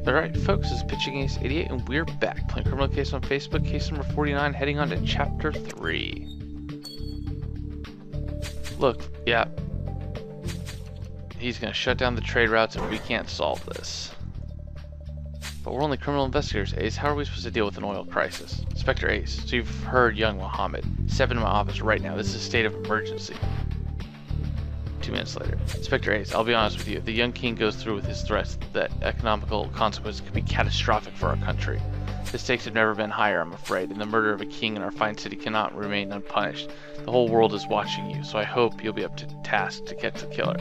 Alright folks, this is Pitching Ace 88 and we're back playing Criminal Case on Facebook, case number 49, heading on to chapter 3. Look, yeah. He's gonna shut down the trade routes and we can't solve this. But we're only criminal investigators, Ace. How are we supposed to deal with an oil crisis? Inspector Ace, so you've heard young Mohammed. Step into my office right now. This is a state of emergency. 2 minutes later. Inspector Ace, I'll be honest with you. If the young king goes through with his threats, the economical consequences could be catastrophic for our country. The stakes have never been higher, I'm afraid, and the murder of a king in our fine city cannot remain unpunished. The whole world is watching you, so I hope you'll be up to task to catch the killer.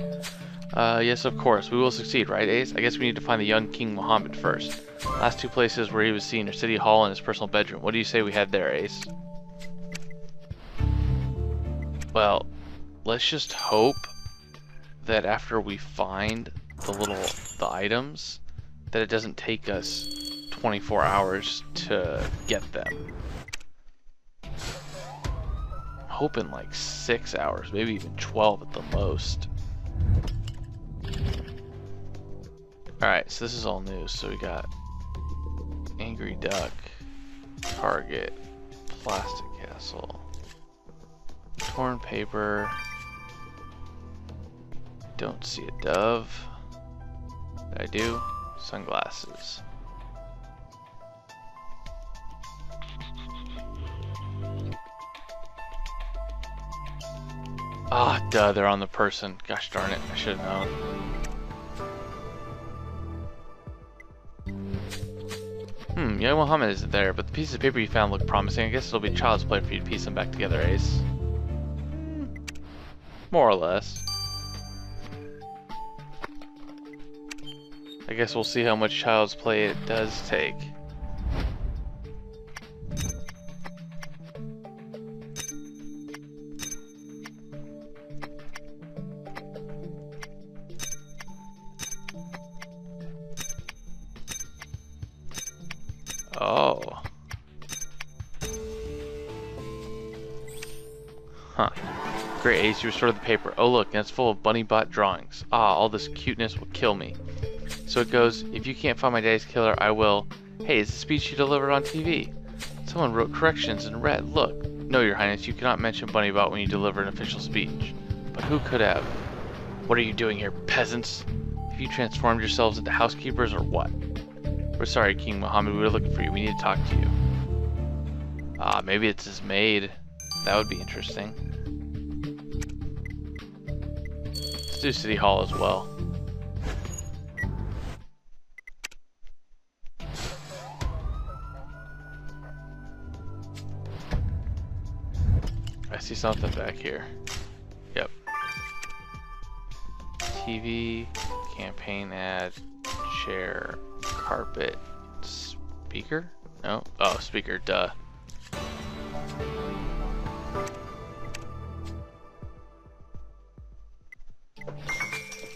Yes, of course. We will succeed, right, Ace? I guess we need to find the young King Mohammed first. Last 2 places where he was seen are City Hall and his personal bedroom. What do you say we head there, Ace? Well, let's just hope that after we find the items, that it doesn't take us 24 hours to get them. I'm hoping like 6 hours, maybe even 12 at the most. Alright, so this is all new. So we got Angry Duck, Target, Plastic Castle, Torn Paper, Don't See a Dove, I do, Sunglasses. Ah, duh, they're on the person. Gosh darn it, I should have known. Young Mohammed isn't there, but the pieces of paper you found look promising. I guess it'll be child's play for you to piece them back together, Ace. More or less. I guess we'll see how much child's play it does take. Oh. Huh. Great, Ace, you restored the paper. Oh look, and it's full of bunny bot drawings. Ah, all this cuteness will kill me. So it goes, if you can't find my daddy's killer, I will. Hey, it's the speech you delivered on TV. Someone wrote corrections in red. Look. No, Your Highness, you cannot mention bunny bot when you deliver an official speech. But who could have? What are you doing here, peasants? Have you transformed yourselves into housekeepers or what? We're sorry, King Mohammed, we were looking for you. We need to talk to you. Ah, maybe it's his maid. That would be interesting. Let's do City Hall as well. I see something back here. Yep. TV, campaign ad, chair, carpet, speaker? No? Oh, speaker, duh.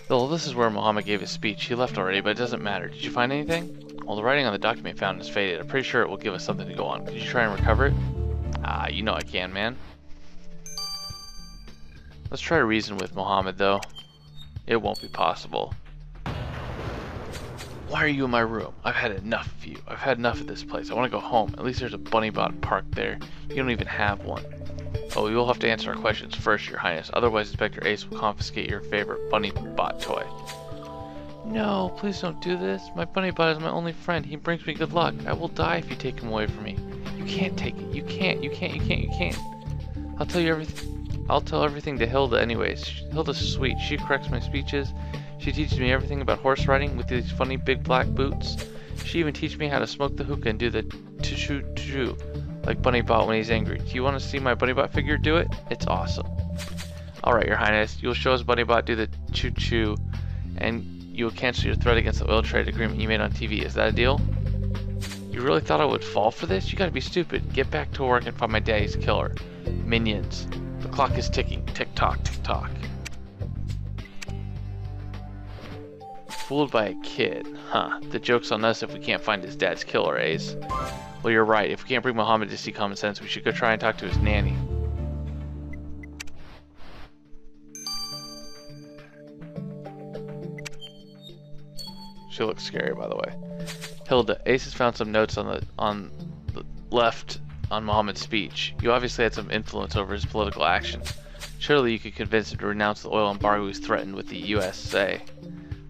Well, this is where Mohammed gave his speech. He left already, but it doesn't matter. Did you find anything? Well, the writing on the document found is faded. I'm pretty sure it will give us something to go on. Could you try and recover it? Ah, you know I can, man. Let's try to reason with Mohammed, though. It won't be possible. Why are you in my room? I've had enough of you. I've had enough of this place. I want to go home. At least there's a bunny bot parked there. You don't even have one. Oh, you'll have to answer our questions first, Your Highness. Otherwise, Inspector Ace will confiscate your favorite bunny bot toy. No, please don't do this. My bunny bot is my only friend. He brings me good luck. I will die if you take him away from me. You can't take it. You can't. You can't. You can't. You can't. I'll tell you everything. I'll tell everything to Hilda anyways. Hilda's sweet. She corrects my speeches. She teaches me everything about horse riding with these funny big black boots. She even teaches me how to smoke the hookah and do the choo-choo like Bunny Bot when he's angry. Do you want to see my Bunny Bot figure do it? It's awesome. Alright, Your Highness. You'll show us Bunny Bot do the choo-choo and you'll cancel your threat against the oil trade agreement you made on TV. Is that a deal? You really thought I would fall for this? You gotta be stupid. Get back to work and find my daddy's killer. Minions. The clock is ticking. Tick-tock, tick-tock. Fooled by a kid. Huh. The joke's on us if we can't find his dad's killer, Ace. Well, you're right. If we can't bring Mohammed to see common sense, we should go try and talk to his nanny. She looks scary, by the way. Hilda, Ace has found some notes on the left on Muhammad's speech. You obviously had some influence over his political actions. Surely you could convince him to renounce the oil embargo he's threatened with the USA.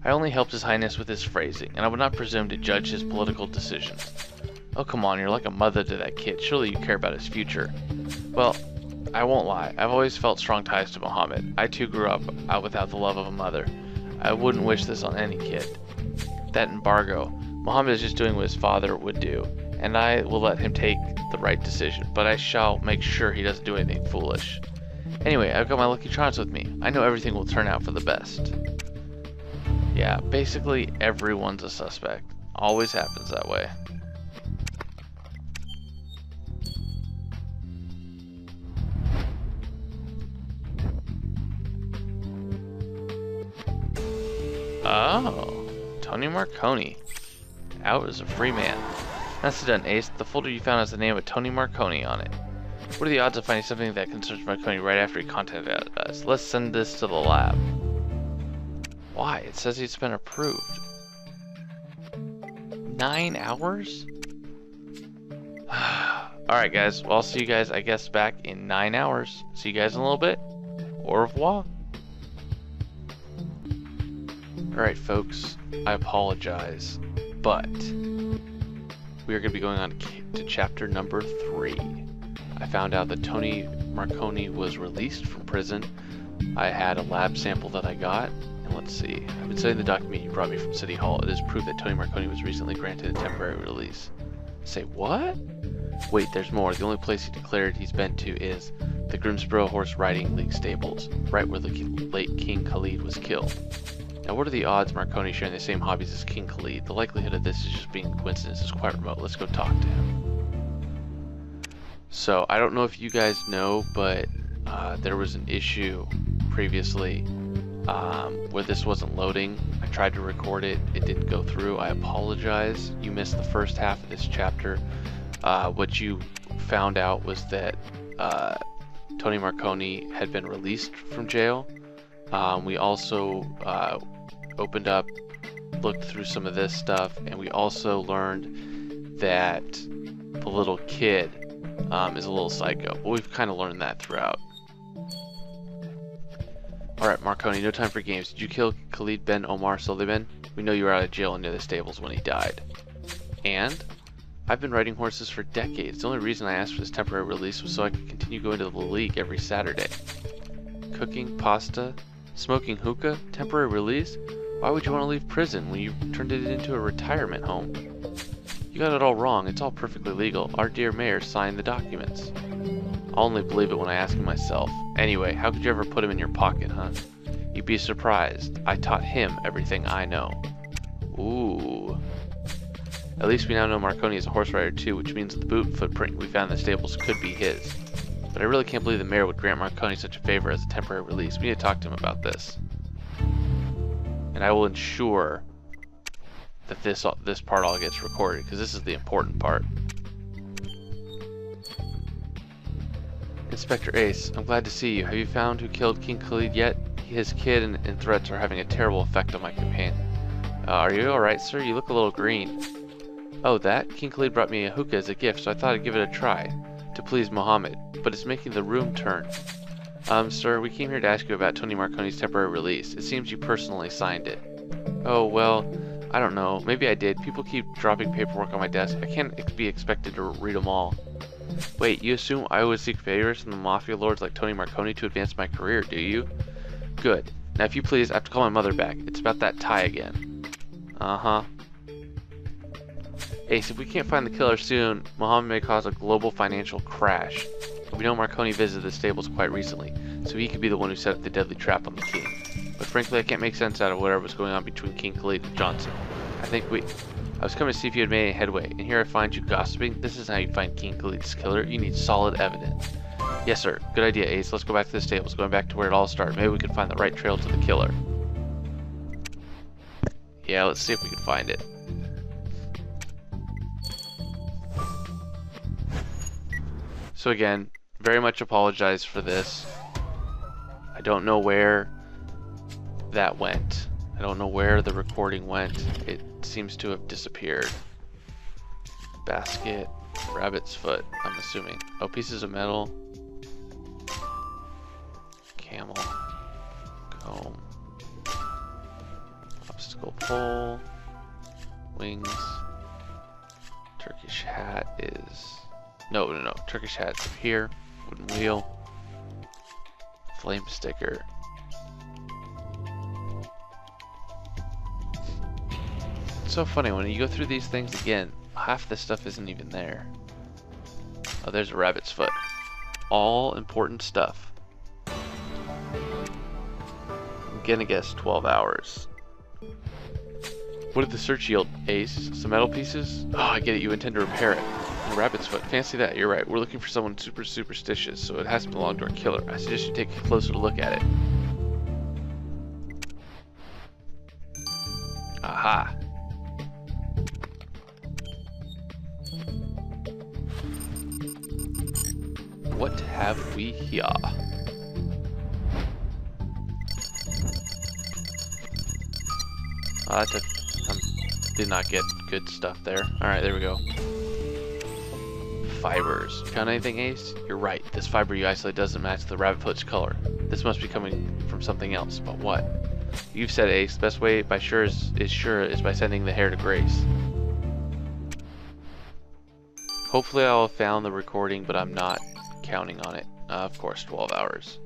I only helped His Highness with his phrasing, and I would not presume to judge his political decisions. Oh, come on, you're like a mother to that kid. Surely you care about his future. Well, I won't lie. I've always felt strong ties to Muhammad. I too grew up without the love of a mother. I wouldn't wish this on any kid. That embargo. Muhammad is just doing what his father would do, and I will let him take the right decision, but I shall make sure he doesn't do anything foolish. Anyway, I've got my Lucky Charms with me. I know everything will turn out for the best. Yeah, basically everyone's a suspect. Always happens that way. Oh, Tony Marconi. Out as a free man. Nicely done, Ace. The folder you found has the name of Tony Marconi on it. What are the odds of finding something that concerns Marconi right after he contacted us? Let's send this to the lab. Why? It says it's been approved. 9 hours? Alright guys, well I'll see you guys I guess back in 9 hours. See you guys in a little bit. Au revoir. Alright folks, I apologize, but we are going to be going on to chapter number 3. I found out that Tony Marconi was released from prison. I had a lab sample that I got, and let's see. I've been studying the document you brought me from City Hall. It is proof that Tony Marconi was recently granted a temporary release. Say what? Wait, there's more. The only place he declared he's been to is the Grimsboro Horse Riding League stables, right where the late King Khalid was killed. Now what are the odds Marconi sharing the same hobbies as King Khalid? The likelihood of this is just being a coincidence is quite remote. Let's go talk to him. So, I don't know if you guys know, but there was an issue previously where this wasn't loading. I tried to record it, it didn't go through. I apologize. You missed the first half of this chapter. What you found out was that Tony Marconi had been released from jail. We also opened up, looked through some of this stuff, and we also learned that the little kid is a little psycho. But we've kind of learned that throughout. Alright, Marconi, no time for games. Did you kill Khalid Ben Omar Sullivan? We know you were out of jail and near the stables when he died. And? I've been riding horses for decades. The only reason I asked for this temporary release was so I could continue going to the league every Saturday. Cooking, pasta, smoking hookah, temporary release? Why would you want to leave prison when you turned it into a retirement home? You got it all wrong. It's all perfectly legal. Our dear mayor signed the documents. I'll only believe it when I ask him myself. Anyway, how could you ever put him in your pocket, huh? You'd be surprised. I taught him everything I know. Ooh. At least we now know Marconi is a horse rider too, which means that the boot footprint we found in the stables could be his. But I really can't believe the mayor would grant Marconi such a favor as a temporary release. We need to talk to him about this. And I will ensure that this part all gets recorded, because this is the important part. Inspector Ace, I'm glad to see you. Have you found who killed King Khalid yet? His kid and threats are having a terrible effect on my companion. Are you alright, sir? You look a little green. Oh, that? King Khalid brought me a hookah as a gift, so I thought I'd give it a try. To please Muhammad. But it's making the room turn. Sir, we came here to ask you about Tony Marconi's temporary release. It seems you personally signed it. Oh, well, I don't know. Maybe I did. People keep dropping paperwork on my desk. I can't be expected to read them all. Wait, you assume I would seek favors from the mafia lords like Tony Marconi to advance my career, do you? Good. Now, if you please, I have to call my mother back. It's about that tie again. Uh-huh. Ace, if we can't find the killer soon, Muhammad may cause a global financial crash. We know Marconi visited the stables quite recently, so he could be the one who set up the deadly trap on the king. But frankly, I can't make sense out of whatever was going on between King Khalid and Johnson. I was coming to see if you had made any headway, and here I find you gossiping. This is how you find King Khalid's killer. You need solid evidence. Yes, sir. Good idea, Ace. Let's go back to the stables, going back to where it all started. Maybe we can find the right trail to the killer. Yeah, let's see if we can find it. So again, very much apologize for this. I don't know where that went. I don't know where the recording went. It seems to have disappeared. Basket, rabbit's foot, I'm assuming. Oh, pieces of metal. Camel. Comb. Obstacle pole. Wings. Turkish hat is... No. Turkish hat's up here. Wooden wheel. Flame sticker. It's so funny when you go through these things again, half the stuff isn't even there. Oh, there's a rabbit's foot. All important stuff. I'm gonna guess 12 hours. What did the search yield, Ace? Some metal pieces? Oh, I get it. You intend to repair it. A rabbit's foot. Fancy that. You're right. We're looking for someone super superstitious, so it has to belong to our killer. I suggest you take a closer look at it. Aha. What have we here? Oh, did not get good stuff there. Alright, there we go. Fibers. Found anything, Ace? You're right. This fiber you isolate doesn't match the rabbit foot's color. This must be coming from something else. But what? You've said, Ace. The best way by sure is by sending the hair to Grace. Hopefully I'll have found the recording, but I'm not counting on it. Of course, 12 hours.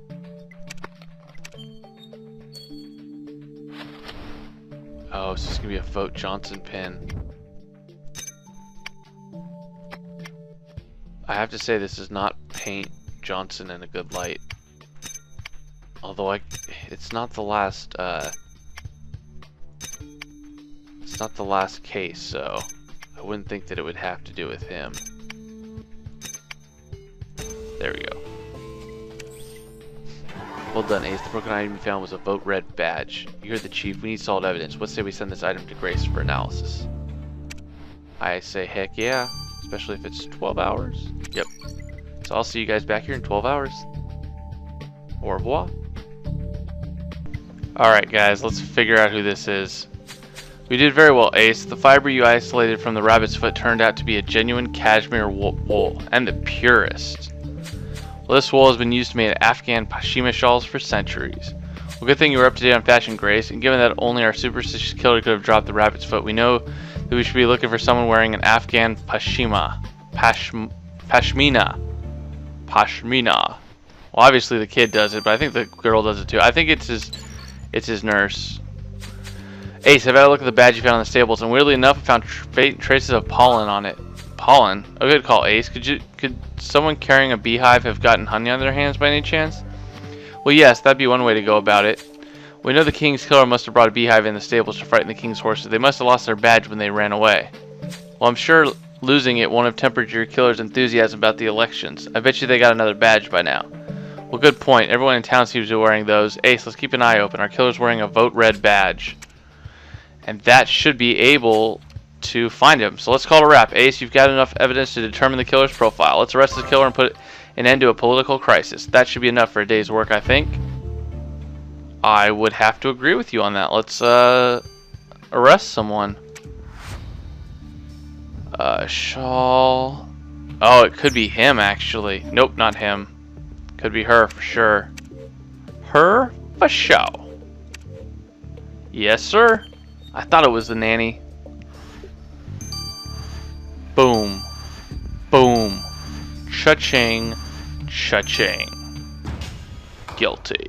Oh, so this is going to be a Vote Johnson pin. I have to say this does not paint Johnson in a good light. Although it's not the last case, so I wouldn't think that it would have to do with him. There we go. Well done, Ace. The broken item you found was a Vote Red badge. You're the chief. We need solid evidence. What say we send this item to Grace for analysis? I say heck yeah, especially if it's 12 hours. Yep. So I'll see you guys back here in 12 hours. Au revoir. Alright guys, let's figure out who this is. We did very well, Ace. The fiber you isolated from the rabbit's foot turned out to be a genuine cashmere wool, and the purest. Well, this wool has been used to make Afghan pashima shawls for centuries. Well, good thing you were up to date on fashion, Grace, and given that only our superstitious killer could have dropped the rabbit's foot, we know that we should be looking for someone wearing an Afghan pashmina. Well, obviously the kid does it, but I think the girl does it too. I think it's his nurse. Ace, I've had a look at the badge you found in the stables, and weirdly enough, I found traces of pollen on it. Pollen? A good call, Ace. Could someone carrying a beehive have gotten honey on their hands by any chance? Well, yes, that'd be one way to go about it. We know the king's killer must have brought a beehive in the stables to frighten the king's horses. They must have lost their badge when they ran away. Well, I'm sure losing it won't have tempered your killer's enthusiasm about the elections. I bet you they got another badge by now. Well, good point. Everyone in town seems to be wearing those. Ace, let's keep an eye open. Our killer's wearing a Vote Red badge. And that should be able to find him. So let's call it a wrap. Ace, you've got enough evidence to determine the killer's profile. Let's arrest the killer and put an end to a political crisis. That should be enough for a day's work, I think. I would have to agree with you on that. Let's arrest someone. Shawl. Oh, it could be him, actually. Nope, not him. Could be her for sure. Her for show. Yes, sir. I thought it was the nanny. Boom. Boom. Cha-ching. Cha-ching. Guilty.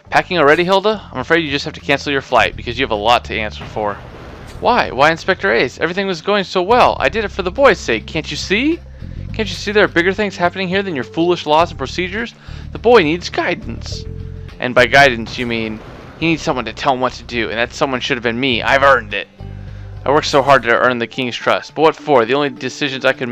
Packing already, Hilda? I'm afraid you just have to cancel your flight because you have a lot to answer for. Why? Why, Inspector Ace? Everything was going so well. I did it for the boys' sake. Can't you see? Can't you see there are bigger things happening here than your foolish laws and procedures? The boy needs guidance. And by guidance, you mean he needs someone to tell him what to do, and that someone should have been me. I've earned it. I worked so hard to earn the king's trust. But what for? The only decisions I could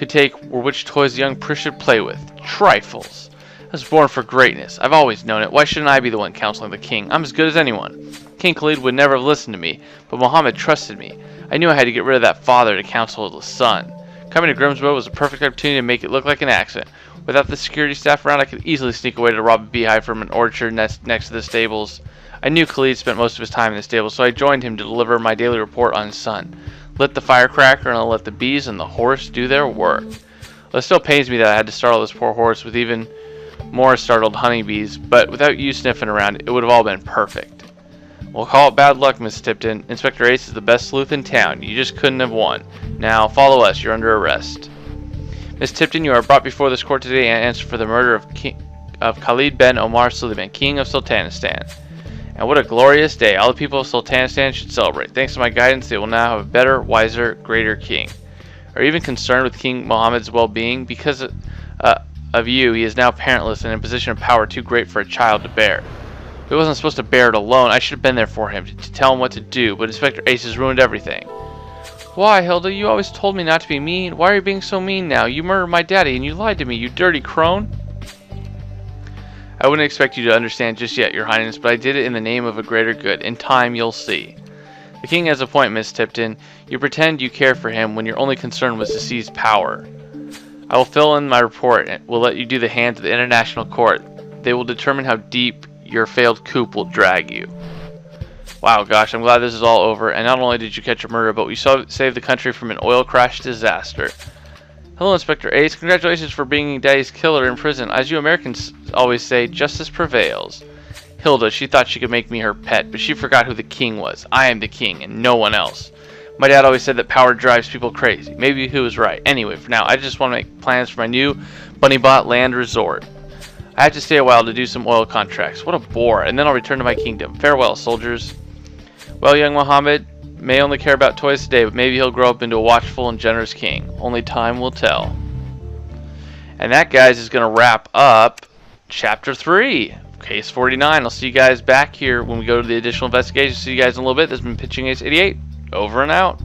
take were which toys the young prince should play with. Trifles. I was born for greatness. I've always known it. Why shouldn't I be the one counseling the king? I'm as good as anyone. King Khalid would never have listened to me, but Muhammad trusted me. I knew I had to get rid of that father to counsel the son. Coming to Grimsbow was a perfect opportunity to make it look like an accident. Without the security staff around, I could easily sneak away to rob a beehive from an orchard next to the stables. I knew Khalid spent most of his time in the stable, so I joined him to deliver my daily report on his son. Lit the firecracker, and I let the bees and the horse do their work. Well, it still pains me that I had to startle this poor horse with even more startled honeybees, but without you sniffing around, it would have all been perfect. We'll call it bad luck, Miss Tipton. Inspector Ace is the best sleuth in town. You just couldn't have won. Now, follow us. You're under arrest. Miss Tipton, you are brought before this court today and answer for the murder of Khalid Ben Omar Suleiman, King of Sultanistan. And what a glorious day. All the people of Sultanistan should celebrate. Thanks to my guidance, they will now have a better, wiser, greater king. Are you even concerned with King Mohammed's well-being? Because of you, he is now parentless and in a position of power too great for a child to bear. He wasn't supposed to bear it alone. I should have been there for him to tell him what to do, but Inspector Ace has ruined everything. Why, Hilda? You always told me not to be mean. Why are you being so mean now? You murdered my daddy and you lied to me, you dirty crone. I wouldn't expect you to understand just yet, Your Highness, but I did it in the name of a greater good. In time, you'll see. The king has a point, Miss Tipton. You pretend you care for him when your only concern was to seize power. I will fill in my report and will let you do the hands of the International Court. They will determine how deep your failed coup will drag you. Wow, gosh, I'm glad this is all over, and not only did you catch a murderer, but we saved the country from an oil crash disaster. Hello, Inspector Ace. Congratulations for being Daddy's killer in prison. As you Americans always say, justice prevails. Hilda, she thought she could make me her pet, but she forgot who the king was. I am the king, and no one else. My dad always said that power drives people crazy. Maybe he was right. Anyway, for now, I just want to make plans for my new Bunnybot land resort. I have to stay a while to do some oil contracts. What a bore. And then I'll return to my kingdom. Farewell, soldiers. Well, young Mohammed may only care about toys today, but maybe he'll grow up into a watchful and generous king. Only time will tell. And that, guys, is going to wrap up Chapter 3, Case 49. I'll see you guys back here when we go to the additional investigation. See you guys in a little bit. This has been Pitching Ace 88. Over and out.